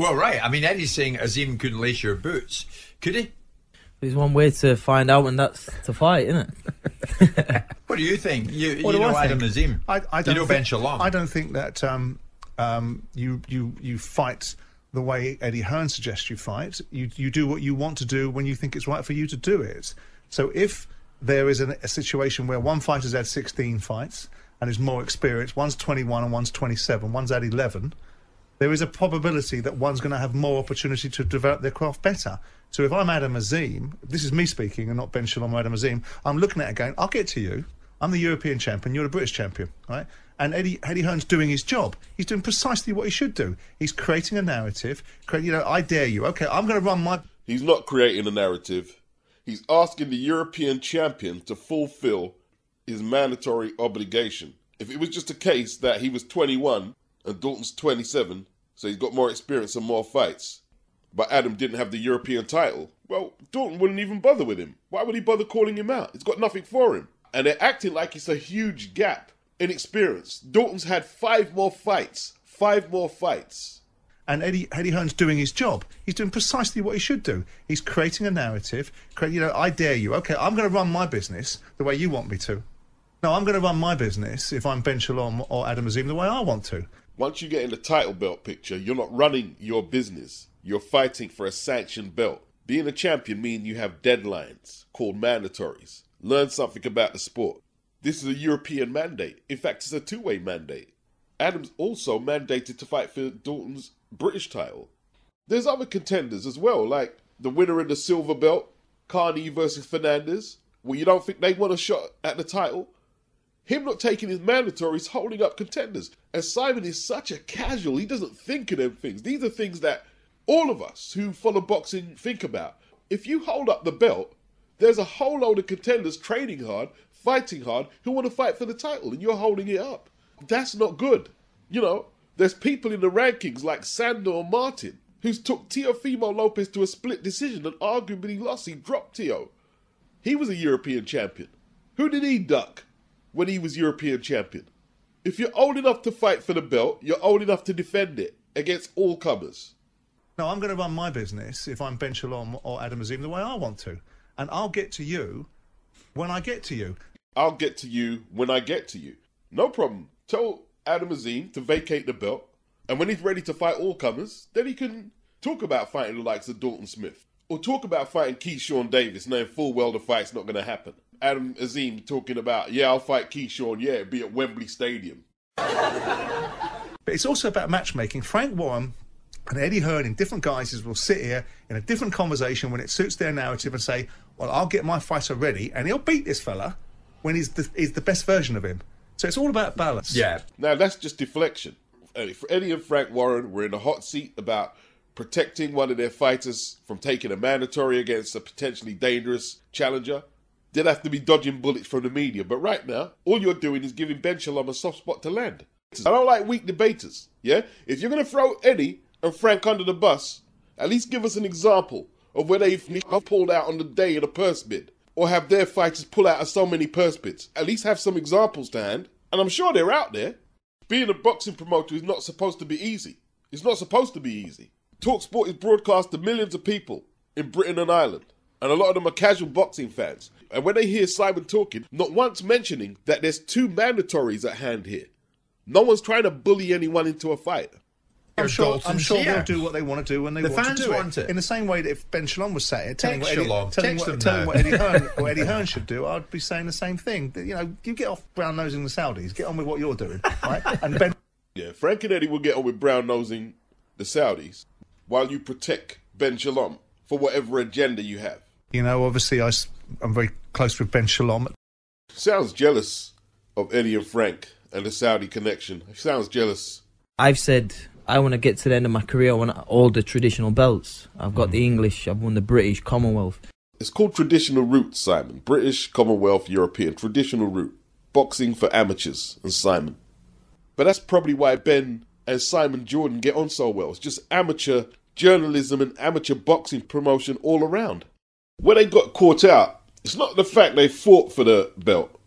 Well, right. I mean, Eddie's saying Azim couldn't lace your boots. Could he? There's one way to find out, and that's to fight, isn't it? What do you think? You What do know I Adam think? Azim. I You don't know Ben Shalom. I don't think that you fight the way Eddie Hearn suggests you fight. You do what you want to do when you think it's right for you to do it. So if there is a situation where one fighter's had 16 fights and is more experienced, one's 21 and one's 27, one's had 11, there is a probability that one's going to have more opportunity to develop their craft better. So if I'm Adam Azim, this is me speaking and not Ben Shalom or Adam Azim, I'm looking at it going, I'll get to you. I'm the European champion, you're the British champion, right? And Eddie Hearn's doing his job. He's doing precisely what he should do. He's creating a narrative. I dare you. Okay, I'm going to run my... He's not creating a narrative. He's asking the European champion to fulfill his mandatory obligation. If it was just a case that he was 21 and Dalton's 27, so he's got more experience and more fights, but Adam didn't have the European title, well, Dalton wouldn't even bother with him. Why would he bother calling him out? It's got nothing for him. And they're acting like it's a huge gap in experience. Dalton's had 5 more fights. 5 more fights. And Eddie Hearn's doing his job. He's doing precisely what he should do. He's creating a narrative. I dare you. Okay, I'm going to run my business the way you want me to. No, I'm going to run my business, if I'm Ben Shalom or Adam Azim, the way I want to. Once you get in the title belt picture, you're not running your business. You're fighting for a sanctioned belt. Being a champion means you have deadlines called mandatories. Learn something about the sport. This is a European mandate. In fact, it's a 2-way mandate. Adam's also mandated to fight for Dalton's British title. There's other contenders as well, like the winner of the silver belt, Carney versus Fernandez, where you don't think they want a shot at the title. Him not taking his mandatory is holding up contenders. And Simon is such a casual, he doesn't think of them things. These are things that all of us who follow boxing think about. If you hold up the belt, there's a whole load of contenders training hard, fighting hard, who want to fight for the title, and you're holding it up. That's not good. There's people in the rankings like Sandor Martin, who's took Teofimo Lopez to a split decision and arguably lost. He dropped Teo. He was a European champion. Who did he duck when he was European champion? If you're old enough to fight for the belt, you're old enough to defend it against all comers. No, I'm going to run my business, if I'm Ben Shalom or Adam Azim, the way I want to. And I'll get to you when I get to you. I'll get to you when I get to you. No problem. Tell Adam Azim to vacate the belt, and when he's ready to fight all comers, then he can talk about fighting the likes of Dalton Smith, or talk about fighting Keyshawn Davis, knowing full well the fight's not going to happen. Adam Azim talking about, I'll fight Keyshawn, it'll be at Wembley Stadium. But it's also about matchmaking. Frank Warren and Eddie Hearn in different guises will sit here in a different conversation when it suits their narrative and say, well, I'll get my fighter ready, and he'll beat this fella when he's the best version of him. So it's all about balance. Yeah. Now, that's just deflection. Eddie and Frank Warren were in a hot seat about protecting one of their fighters from taking a mandatory against a potentially dangerous challenger. They'd have to be dodging bullets from the media. But right now, all you're doing is giving Ben Shalom a soft spot to land. I don't like weak debaters, yeah? If you're going to throw Eddie and Frank under the bus, at least give us an example of where they've pulled out on the day of the purse bid, or have their fighters pull out of so many purse bids. At least have some examples to hand. And I'm sure they're out there. Being a boxing promoter is not supposed to be easy. It's not supposed to be easy. Talksport is broadcast to millions of people in Britain and Ireland. And a lot of them are casual boxing fans. And when they hear Simon talking, not once mentioning that there's 2 mandatories at hand here. No one's trying to bully anyone into a fight. I'm sure they'll do what they want to do when they want to do it. The fans want it. In the same way that if Ben Shalom was sat here telling what Shalom. Eddie Hearn should do, I'd be saying the same thing. You get off brown-nosing the Saudis. Get on with what you're doing, right? And Ben... Yeah, Frank and Eddie will get on with brown-nosing the Saudis while you protect Ben Shalom for whatever agenda you have. Obviously I'm very close with Ben Shalom. Sounds jealous of Eddie and Frank and the Saudi connection. Sounds jealous. I've said I want to get to the end of my career. I want all the traditional belts. I've got the English, I've won the British, Commonwealth. It's called traditional route, Simon. British, Commonwealth, European. Traditional route. Boxing for amateurs and Simon. But that's probably why Ben and Simon Jordan get on so well. It's just amateur journalism and amateur boxing promotion all around. When they got caught out, it's not the fact they fought for the belt,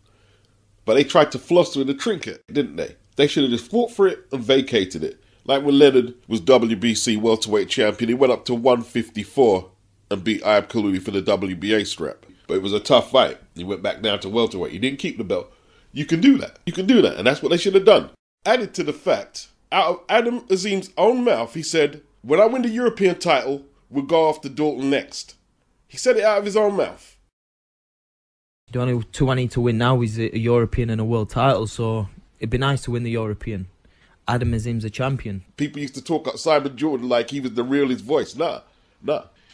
but they tried to floss with the trinket, didn't they? They should have just fought for it and vacated it. Like when Leonard was WBC welterweight champion, he went up to 154 and beat OKOLIE for the WBA strap. But it was a tough fight. He went back down to welterweight. He didn't keep the belt. You can do that. You can do that. And that's what they should have done. Added to the fact, out of Adam Azim's own mouth, he said, when I win the European title, we'll go after Dalton next. He said it out of his own mouth. The only two I need to win now is a European and a world title, so it'd be nice to win the European. Adam Azim's a champion. People used to talk about Simon Jordan like he was the realest voice. Nah.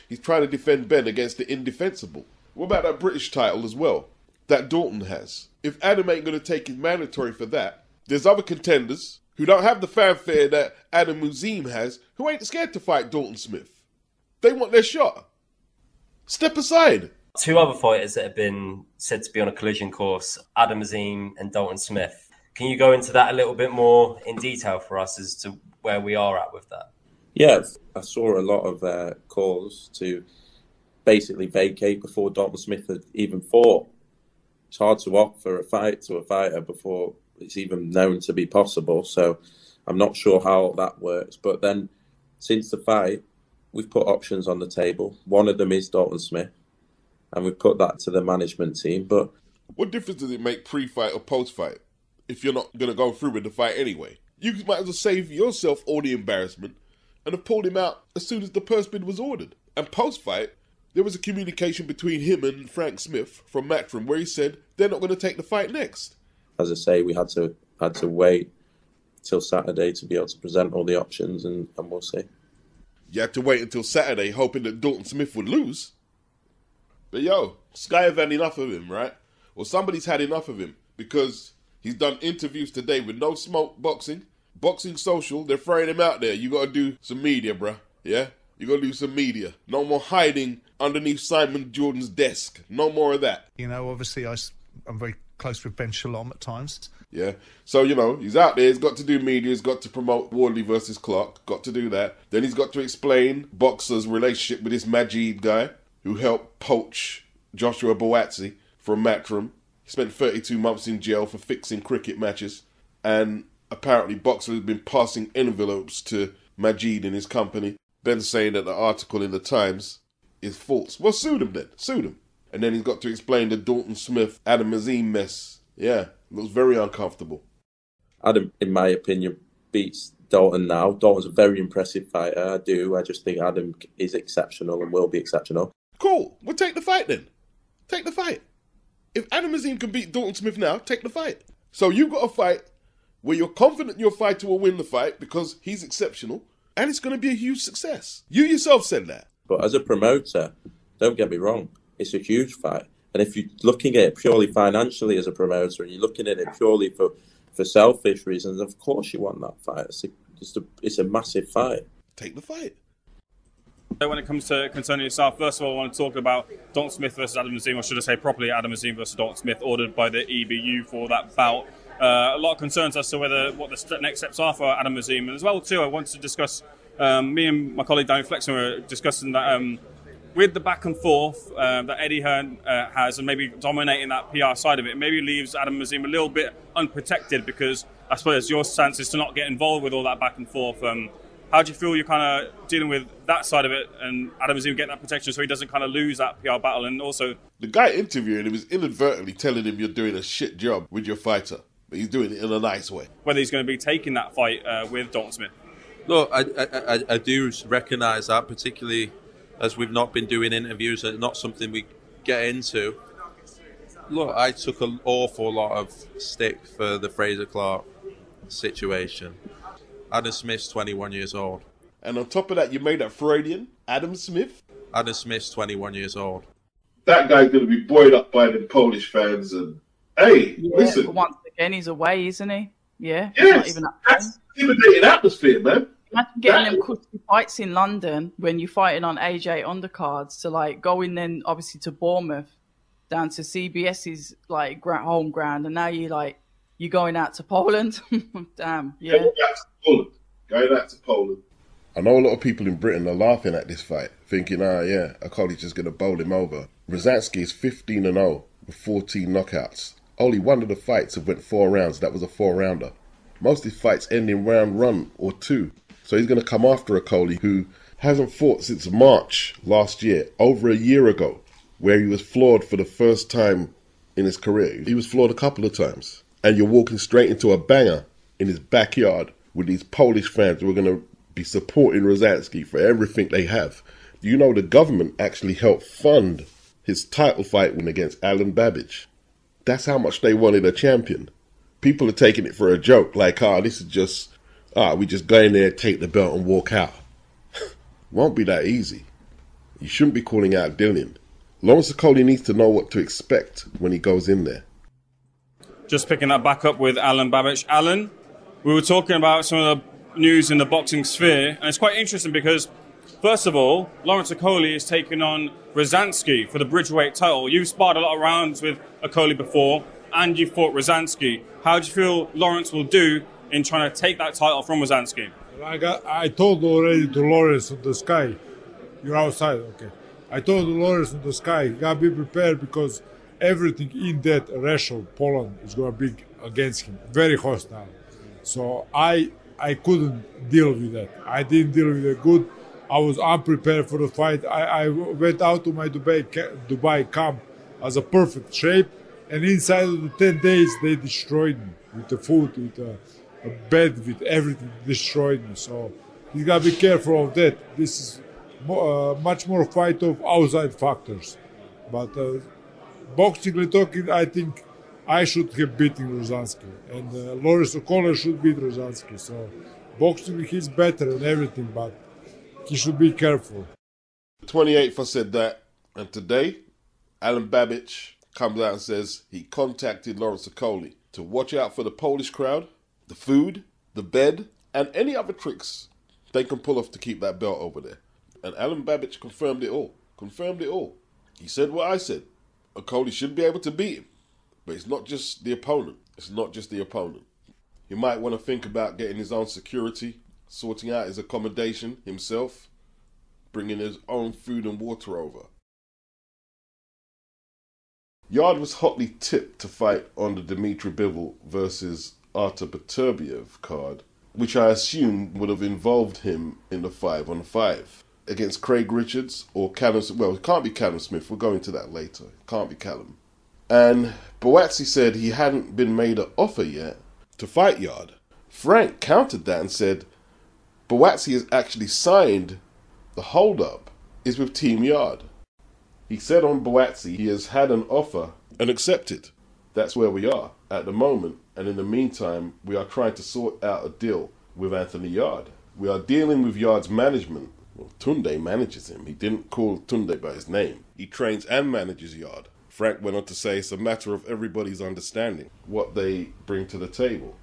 He's trying to defend Ben against the indefensible. What about that British title as well that Dalton has? If Adam ain't going to take his mandatory for that, there's other contenders who don't have the fanfare that Adam Azim has, who ain't scared to fight Dalton Smith. They want their shot. Step aside. Two other fighters that have been said to be on a collision course, Adam Azim and Dalton Smith. Can you go into that a little bit more in detail for us as to where we are at with that? Yeah, I saw a lot of calls to basically vacate before Dalton Smith had even fought. It's hard to offer a fight to a fighter before it's even known to be possible. So I'm not sure how that works. But then since the fight, we've put options on the table. One of them is Dalton Smith, and we've put that to the management team. But what difference does it make pre-fight or post-fight if you're not going to go through with the fight anyway? You might as well save yourself all the embarrassment and have pulled him out as soon as the purse bid was ordered. And post-fight, there was a communication between him and Frank Smith from Matchroom where he said they're not going to take the fight next. As I say, we had to wait till Saturday to be able to present all the options, and we'll see. You had to wait until Saturday hoping that Dalton Smith would lose. But yo, Sky have had enough of him, right? Or somebody's had enough of him because he's done interviews today with no smoke boxing. Boxing Social, they're throwing him out there. You got to do some media, bruh. Yeah? You got to do some media. No more hiding underneath Simon Jordan's desk. No more of that. You know, obviously I'm very close with Ben Shalom at times. Yeah. So, you know, he's out there. He's got to do media. He's got to promote Wardley versus Clark. Got to do that. Then he's got to explain Boxer's relationship with this Majid guy who helped poach Joshua BUATSI from Matchroom. He spent 32 months in jail for fixing cricket matches. And apparently Boxer has been passing envelopes to Majid and his company. Ben's saying that the article in the Times is false. Well, sue them then. Sue them. And then he's got to explain the Dalton Smith, Adam Azim mess. Yeah, looks very uncomfortable. Adam, in my opinion, beats Dalton now. Dalton's a very impressive fighter. I just think Adam is exceptional and will be exceptional. Cool. Well, take the fight then. Take the fight. If Adam Azim can beat Dalton Smith now, take the fight. So you've got a fight where you're confident your fighter will win the fight because he's exceptional, and it's going to be a huge success. You yourself said that. But as a promoter, don't get me wrong, it's a huge fight. And if you're looking at it purely financially as a promoter, and you're looking at it purely for selfish reasons, of course you want that fight. It's a massive fight. Take the fight. When it comes to concerning yourself, first of all, I want to talk about Dalton Smith versus Adam Azim, or should I say properly, Adam Azim versus Dalton Smith, ordered by the EBU for that bout. A lot of concerns as to what the next steps are for Adam Azim. And as well, too, I wanted to discuss, me and my colleague Danny Flexen were discussing that with the back and forth that Eddie Hearn has, and maybe dominating that PR side of it, maybe leaves Adam Azim a little bit unprotected, because I suppose your stance is to not get involved with all that back and forth. How do you feel you're kind of dealing with that side of it, and Adam Azim getting that protection so he doesn't kind of lose that PR battle? And also, the guy interviewing him is inadvertently telling him you're doing a shit job with your fighter, but he's doing it in a nice way. Whether he's going to be taking that fight with Dalton Smith. Look, I do recognise that, particularly as we've not been doing interviews, and not something we get into. Look, I took an awful lot of stick for the Fraser Clark situation. Adam Smith's 21 years old. And on top of that, you made that Freudian, Adam Smith? Adam Smith's 21 years old. That guy's going to be buoyed up by the Polish fans. And hey, listen. But once again, he's away, isn't he? Yeah. Yes, that's intimidating atmosphere, man. Imagine getting them cushy fights in London when you're fighting on AJ undercards to like going then obviously to Bournemouth, down to CBS's like home ground, and now you're going out to Poland. Damn, yeah. Going out to Poland. I know a lot of people in Britain are laughing at this fight, thinking, OKOLIE's just going to bowl him over. Rosansky is 15-0 with 14 knockouts. Only one of the fights have went 4 rounds. That was a 4-rounder. Most of his fights end in round 1 or 2. So he's going to come after OKOLIE, who hasn't fought since March last year, over a year ago, where he was floored for the first time in his career. He was floored a couple of times. And you're walking straight into a banger in his backyard with these Polish fans who are going to be supporting Rozanski for everything they have. Do you know the government actually helped fund his title fight win against Alan BABIC? That's how much they wanted a champion. People are taking it for a joke, like, this is just, we just go in there, take the belt and walk out. Won't be that easy. You shouldn't be calling out Dillian. Lawrence OKOLIE needs to know what to expect when he goes in there. Just picking that back up with Alan BABIC. Alan, we were talking about some of the news in the boxing sphere, and it's quite interesting because, first of all, Lawrence OKOLIE is taking on Rozanski for the Bridgeweight title. You've sparred a lot of rounds with OKOLIE before, and you fought Rozanski. How do you feel Lawrence will do in trying to take that title from Rozanski? I told already to Lawrence on the sky, you're outside, okay. I told Lawrence on the sky, you gotta be prepared because everything in that racial Poland is gonna be against him, very hostile. So I couldn't deal with that. I didn't deal with it good. I was unprepared for the fight. I went out to my Dubai camp as a perfect shape, and inside of the 10 days they destroyed me with the food, with a bed, with everything. Destroyed me. So you gotta be careful of that. This is much more fight of outside factors. But boxingly talking, I think I should have beaten Rozanski, and Lawrence OKOLIE should beat Rozanski. So boxing, he's better and everything, but he should be careful. The 28th, I said that, and today, Alan BABIC comes out and says he contacted Lawrence OKOLIE to watch out for the Polish crowd, the food, the bed, and any other tricks they can pull off to keep that belt over there. And Alan BABIC confirmed it all. He said what I said. OKOLIE should be able to beat him, but it's not just the opponent. He might want to think about getting his own security, sorting out his accommodation himself, bringing his own food and water over. Yarde was hotly tipped to fight on the Dmitry Bivol versus Artur Beterbiev card, which I assume would have involved him in the 5-on-5 against Craig Richards or Callum. Well, it can't be Callum Smith. We'll go into that later. It can't be Callum. And BUATSI said he hadn't been made an offer yet to fight Yarde. Frank countered that and said BUATSI has actually signed. The hold-up is with Team Yarde. He said on BUATSI he has had an offer and accepted. That's where we are at the moment. And in the meantime, we are trying to sort out a deal with Anthony Yarde. We are dealing with Yarde's management. Well, Tunde manages him. He didn't call Tunde by his name. He trains and manages Yarde. Frank went on to say it's a matter of everybody's understanding what they bring to the table.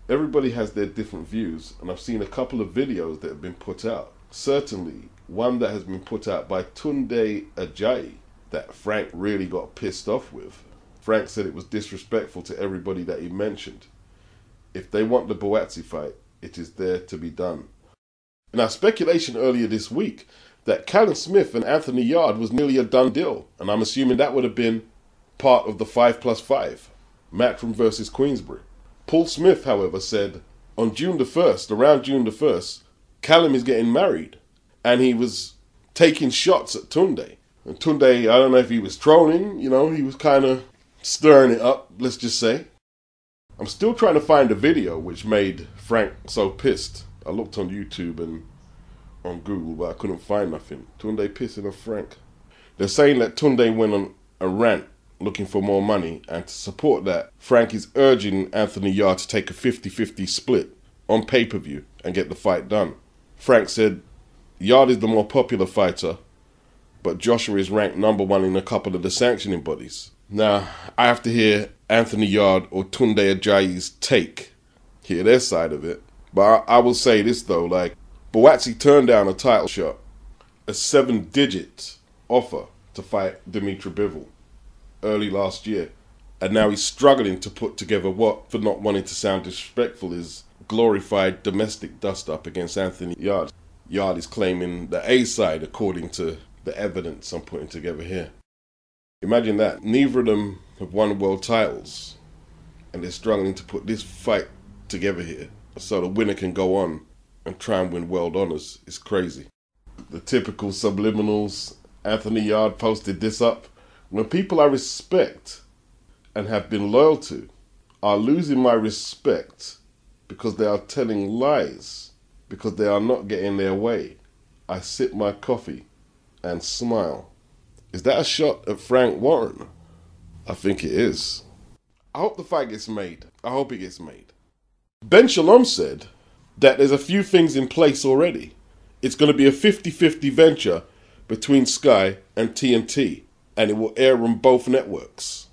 Everybody has their different views, and I've seen a couple of videos that have been put out. Certainly, one that has been put out by Tunde Yarde that Frank really got pissed off with. Frank said it was disrespectful to everybody that he mentioned. If they want the BUATSI fight, it is there to be done. Now, speculation earlier this week that Callum Smith and Anthony Yarde was nearly a done deal, and I'm assuming that would have been part of the 5+5, Matchroom versus Queensbury. Paul Smith, however, said on June the 1st, around June the 1st, Callum is getting married, and he was taking shots at Tunde. And Tunde, I don't know if he was trolling, he was kind of stirring it up, let's just say. I'm still trying to find a video which made Frank so pissed. I looked on YouTube and on Google, but I couldn't find nothing. Tunde pissing off Frank. They're saying that Tunde went on a rant looking for more money, and to support that, Frank is urging Anthony Yarde to take a 50-50 split on pay-per-view and get the fight done. Frank said, Yarde is the more popular fighter, but Joshua is ranked number 1 in a couple of the sanctioning bodies. Now, I have to hear Anthony Yarde or Tunde Yarde's take, hear their side of it. But I will say this though, BUATSI turned down a title shot, a 7-digit offer to fight Dmitry Bivol early last year. And now he's struggling to put together what, for not wanting to sound disrespectful, is glorified domestic dust-up against Anthony Yarde. Yarde is claiming the A side according to the evidence I'm putting together here. Imagine that. Neither of them have won world titles, and they're struggling to put this fight together here so the winner can go on and try and win world honours is crazy. The typical subliminals. Anthony Yarde posted this up. When people I respect and have been loyal to are losing my respect because they are telling lies, because they are not getting their way, I sip my coffee and smile. Is that a shot at Frank Warren? I think it is. I hope the fight gets made. I hope it gets made. Ben Shalom said that there's a few things in place already. It's going to be a 50-50 venture between Sky and TNT, and it will air on both networks.